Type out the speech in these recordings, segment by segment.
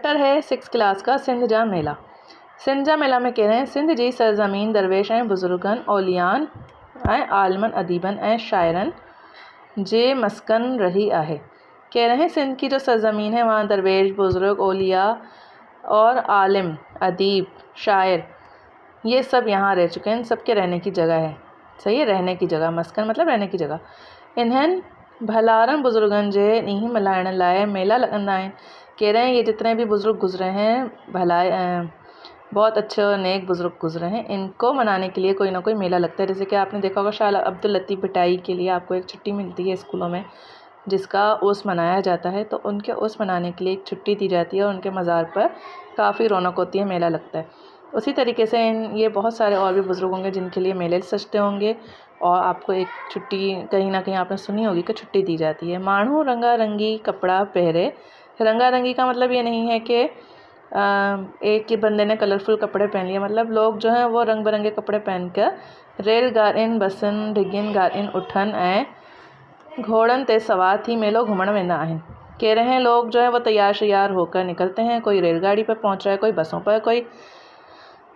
Chapter है 6 class का सिंध जा मेला। सिंध जा मेला में कह रहे हैं सिंध जी सरज़मीन दरवेश ऐं बुज़ुर्गन औलियान ऐं आलमन अदीबन ऐं शाइरन जे मस्कन रही आहे। कह रहे हैं सिंध की जो सरज़मीन है वहाँ दरवेश, बुज़ुर्ग, औलिया और आलिम, अदीब, शायर ये सब यहाँ रह चुके हैं। इन सब के रहने की जगह है। सही है, रहने की जगह। मस्कन मतलब रहने की जगह। इन्हनि भलारन बुज़ुर्गन जे ॾींहुं मल्हाइण लाइ मेला लॻंदा आहिनि। कह रहे हैं ये जितने भी बुज़ुर्ग गुजरे हैं, भलाई बहुत अच्छे और नेक बुज़ुर्ग गुजरे हैं, इनको मनाने के लिए कोई ना कोई मेला लगता है। जैसे कि आपने देखा होगा शाह अब्दुल लतीफ़ भटाई के लिए आपको एक छुट्टी मिलती है स्कूलों में जिसका उर्स मनाया जाता है, तो उनके उर्स मनाने के लिए एक छुट्टी दी जाती है और उनके मज़ार पर काफ़ी रौनक होती है, मेला लगता है। उसी तरीके से ये बहुत सारे और भी बुज़ुर्ग होंगे जिनके लिए मेले सजते होंगे और आपको एक छुट्टी कहीं ना कहीं आपने सुनी होगी कि छुट्टी दी जाती है। माण्हू रंगा रंगी कपड़ा पहरे। रंगा रंगी का मतलब ये नहीं है कि एक ही बंदे ने कलरफुल कपड़े पहन लिए, मतलब लोग जो हैं वो रंग बिरंगे कपड़े पहनकर रेलगाॾियुनि, बसुनि, डिघियुनि गाॾियुनि, उठनि ऐं घोड़नि ते सवार थी मेलो घुमण वेंदा आहिनि। कह रहे हैं लोग जो है वो तैयार श्यार होकर निकलते हैं। कोई रेलगाड़ी पर पहुंच रहा है, कोई बसों पर, कोई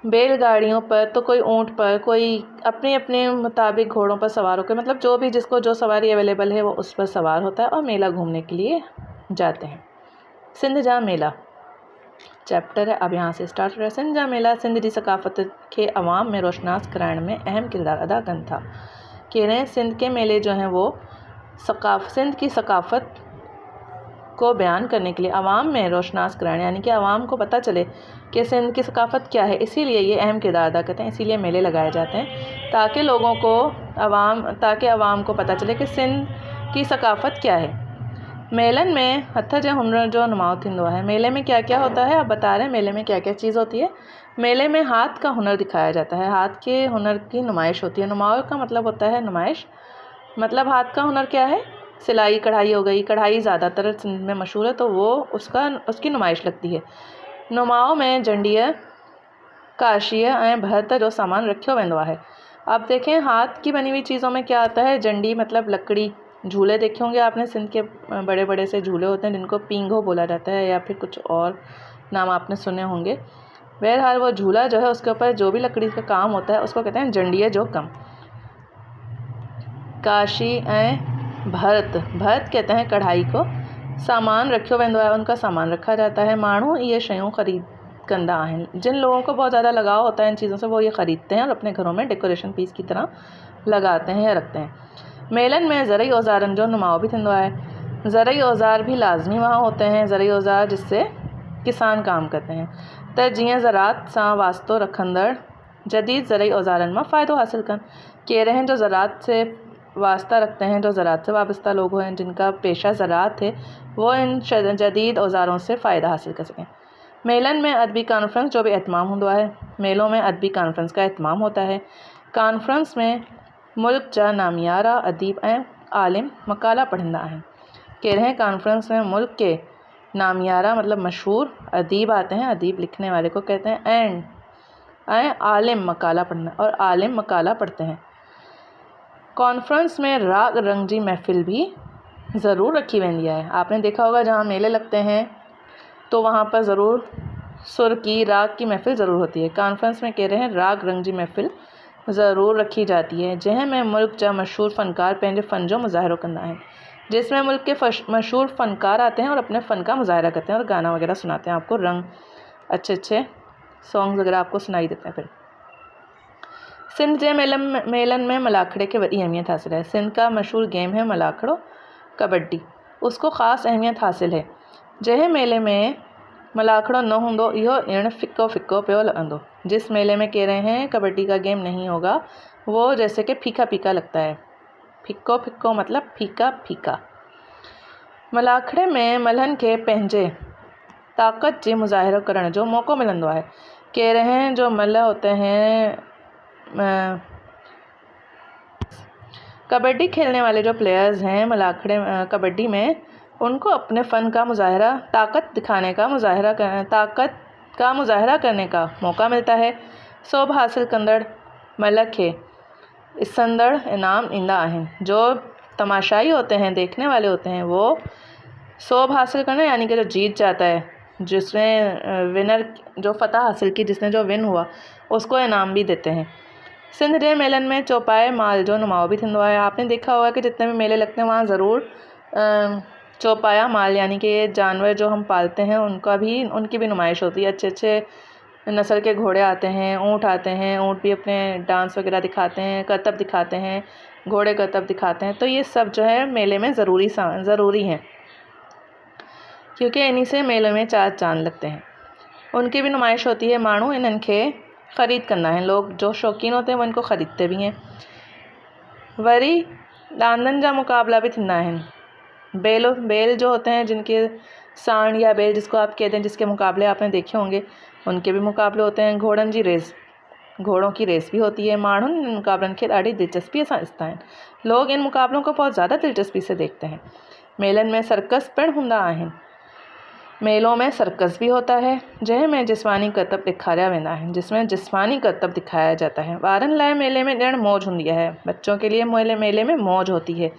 बैलगाड़ियों पर, तो कोई ऊँट पर, कोई अपने अपने मुताबिक घोड़ों पर सवार होकर, मतलब जो भी जिसको जो सवारी अवेलेबल है वो उस पर सवार होता है और मेला घूमने के लिए जाते हैं। सिंध जा मेला चैप्टर है, अब यहाँ से स्टार्ट हो रहा है। सिंध जा मेला सिंध जी सकाफ़त के अवाम में रोशनास कराइण में अहम किरदार अदा कनि था। कह रहे हैं सिंध के मेले जो हैं वो सिंध की सकाफ़त को बयान करने के लिए अवाम में रोशनास कराइण, यानी कि अवाम को पता चले कि सिंध की सकाफ़त क्या है, इसीलिए ये अहम किरदार अदा करते हैं। इसीलिए मेले लगाए जाते हैं ताकि लोगों को अवाम को पता चले कि सिंध की सकाफ़त क्या है। मेलन में हथ जे हुनर जो नुमाओ थींदो है। मेले में क्या क्या होता है आप बता रहे हैं, मेले में क्या क्या चीज़ होती है। मेले में हाथ का हुनर दिखाया जाता है, हाथ के हुनर की नुमाइश होती है। नुमाओ का मतलब होता है नुमाइश, मतलब हाथ का हुनर क्या है, सिलाई कढ़ाई हो गई। कढ़ाई ज़्यादातर सिंध में मशहूर है तो वो उसकी नुमाइश लगती है। नुमाओ में जंडीअ, काशीअ ऐं भरत जो सामान रखियो वेंदो आहे। अब देखें हाथ की बनी हुई चीज़ों में क्या आता है, जंडी मतलब लकड़ी। झूले देखे होंगे आपने, सिंध के बड़े बड़े से झूले होते हैं जिनको पींघो बोला जाता है या फिर कुछ और नाम आपने सुने होंगे। बहरहाल वो झूला जो है उसके ऊपर जो भी लकड़ी का काम होता है उसको कहते हैं जंडीअ जो कम। काशी ऐं भरत कहते हैं कढ़ाई को। सामान रखियो वेंदो आहे, उनका सामान रखा जाता है। माण्हू ये शयूं ख़रीद कंदा आहिनि। जिन लोगों को बहुत ज़्यादा लगाव होता है इन चीज़ों से वो ये ख़रीदते हैं और अपने घरों में डेकोरेशन पीस की तरह लगाते हैं या रखते हैं। मेलन में ज़रई औज़ारनि जो नुमाओ भी थींदो आहे। ज़रई औज़ार भी लाज़मी वहाँ होते हैं। ज़रई औज़ार जिससे किसान काम करते हैं। त जीअं ज़रात सां वास्तो रखंदड़ जदीद ज़रई औज़ारनि मां फ़ाइदो हासिल कनि। कह रहे हैं जो ज़रात से वास्ता रखते हैं, जो ज़रात से वाबस्ता लोग हैं जिनका पेशा ज़रात है, वो इन जदीद औज़ारों से फ़ायदा हासिल कर सकें। मेलन में अदबी कॉन्फ्रेंस जो भी एहतमाम होंदो आहे। मेलों में अदबी कॉन्फ्रेंस का एहतमाम होता है। कॉन्फ्रेंस में मुल्क जा नामियारा अदीब ऐं आलिम मकाला पढ़ंदा आहिनि। कह रहे हैं कॉन्फ्रेंस में मुल्क के नामियारा मतलब मशहूर अदीब आते हैं, अदीब लिखने वाले को कहते हैं, ऐं आलिम मकाला पढ़ना, और आलिम मकाला पढ़ते हैं। कॉन्फ्रेंस में राग रंग जी महफ़िल भी ज़रूर रखी वेंदी है। आपने देखा होगा जहाँ मेले लगते हैं तो वहाँ पर ज़रूर सुर की, राग की महफ़िल ज़रूर होती है। कॉन्फ्रेंस में कह रहे हैं राग रंग जी महफ़िल ज़रूर रखी जाती है जंहिंमें मुल्क जा मशहूर फ़नकार पंहिंजे फ़न जो मुज़ाहिरो कंदा आहिनि। जिसमें मुल्क के मशहूर फ़नकार आते हैं और अपने फ़न का मुज़ाहिरा करते हैं और गाना वगैरह सुनाते हैं आपको, रंग अच्छे सॉन्ग्स वगैरह आपको सुनाई देते हैं। फिर सिंध जे मेलन में मलाखड़े की वॾी अहमियत हासिल है। सिंध का मशहूर गेम है मलाखड़ो, कबड्डी, उसको ख़ास अहमियत हासिल है। जंहिं मेले में मलाखड़ो न हूंदो इहो ॼण फिक्को फिक्को पियो लॻंदो। जिस मेले में कह रहे हैं कबड्डी का गेम नहीं होगा वो जैसे कि फीका फीका लगता है। फिक्को फिक्को मतलब फीका फीका। मलाखड़े में मल्हनि खे पंहिंजे ताक़त जी मुज़ाहिरो करण जो मौक़ो मिलंदो आहे। कह रहे हैं जो मल्ह होते हैं, कबड्डी खेलने वाले जो प्लेयर्स हैं मलाखड़े कबड्डी में, उनको अपने फ़न का मुज़ाहिरा, ताकत का मुज़ाहिरा करने का मौका मिलता है। सोभ हासिल कंदड़ मल्ह खे इसंदड़ इनाम ईंदा आहिनि। जो तमाशाई होते हैं, देखने वाले होते हैं, वो सोभ हासिल करना यानी कि जो जीत जाता है जिसने विनर जो फ़तह हासिल की, जिसने जो विन हुआ उसको इनाम भी देते हैं। सिंध जे मेलनि में चौपाए माल जो नुमाओ भी थींदो आहे। आपने देखा होगा कि जितने भी मेले लगते हैं वहाँ ज़रूर चौपाया माल यानी कि ये जानवर जो हम पालते हैं उनकी भी नुमाइश होती है। अच्छे अच्छे नस्ल के घोड़े आते हैं, ऊँट आते हैं, ऊँट भी अपने डांस वगैरह दिखाते हैं, करतब दिखाते हैं, घोड़े करतब दिखाते हैं। तो ये सब जो है मेले में ज़रूरी हैं, क्योंकि इन्हीं से मेले में चार चांद लगते हैं। उनकी भी नुमाइश होती है। माण्हू इन्हनि खे ख़रीद कंदा आहिनि। लोग जो शौकीन होते हैं वो इनको ख़रीदते भी हैं। वरी ॾांदनि जा मुकाबला भी थींदा आहिनि। बैल जो होते हैं, जिनके सांड या बैल जिसको आप कहते हैं, जिसके मुकाबले आपने देखे होंगे, उनके भी मुकाबले होते हैं। घोड़ों की रेस भी होती है। माण्हू इन मुकाबलनि खे ॾाढी दिलचस्पी सां ॾिसंदा आहिनि। लोग इन मुकाबलों को बहुत ज़्यादा दिलचस्पी से देखते हैं। मेलनि में सर्कस पिणु हूंदा आहिनि। मेलों में सर्कस भी होता है, जंहिंमें जिस्मानी करतब दिखाया जाता है। ॿारनि लाइ मेले में ॼण मौज हूंदी है। बच्चों के लिए मेले में मौज होती है।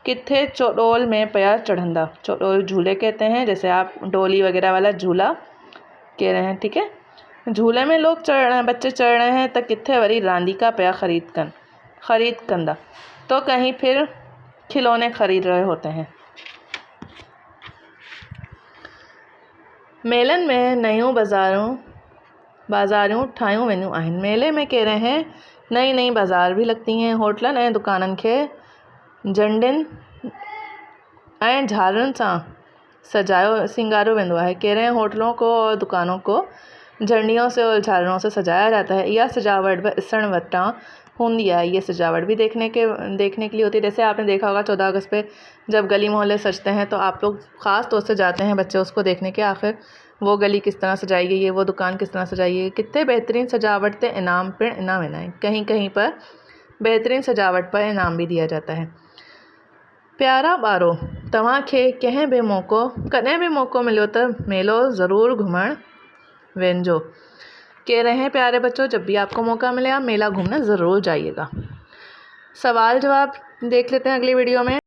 किथे चोडोल में पिया चढ़ंदा। चोडोल झूले कहते हैं, जैसे आप डोली वगैरह वाला झूला कह रहे हैं, ठीक है। झूले में लोग बच्चे चढ़ रहे हैं, तो किथे वरी रांदीका पिया ख़रीद कंदा, तो कहीं फिर खिलौने खरीद रहे होते हैं। मेलनि में नयूं बाज़ारियूं ठाहियूं वेंदियूं आहिनि। मेले में कह रहे हैं नई बाज़ार भी लगती हैं। होटलनि ऐं दुकाननि खे झंडियुनि ऐं झालरुनि सां सिंगारियो वेंदो आहे। कह रहे हैं होटलों को और दुकानों को झंडियों से और झालरों से सजाया जाता है। यह सजावट भी ॾिसण वटां होंदी है। ये सजावट भी देखने के लिए होती है। जैसे आपने देखा होगा 14 अगस्त पे जब गली मोहल्ले सजते हैं, तो आप लोग ख़ास तौर से जाते हैं बच्चे उसको देखने के, आखिर वो गली किस तरह सजाई गई है, वो दुकान किस तरह सजाई है। कितने बेहतरीन सजावट ते इनाम वेंदा आहिनि। कहीं पर बेहतरीन सजावट पर इनाम भी दिया जाता है। प्यारा ॿारो, तव्हांखे कॾहिं बि मौक़ो मिलियो त मेलो ज़रूर घुमण वेंजो। कह रहे हैं प्यारे बच्चों, जब भी आपको मौका मिले आप मेला घूमने ज़रूर जाइएगा। सवाल जवाब देख लेते हैं अगली वीडियो में।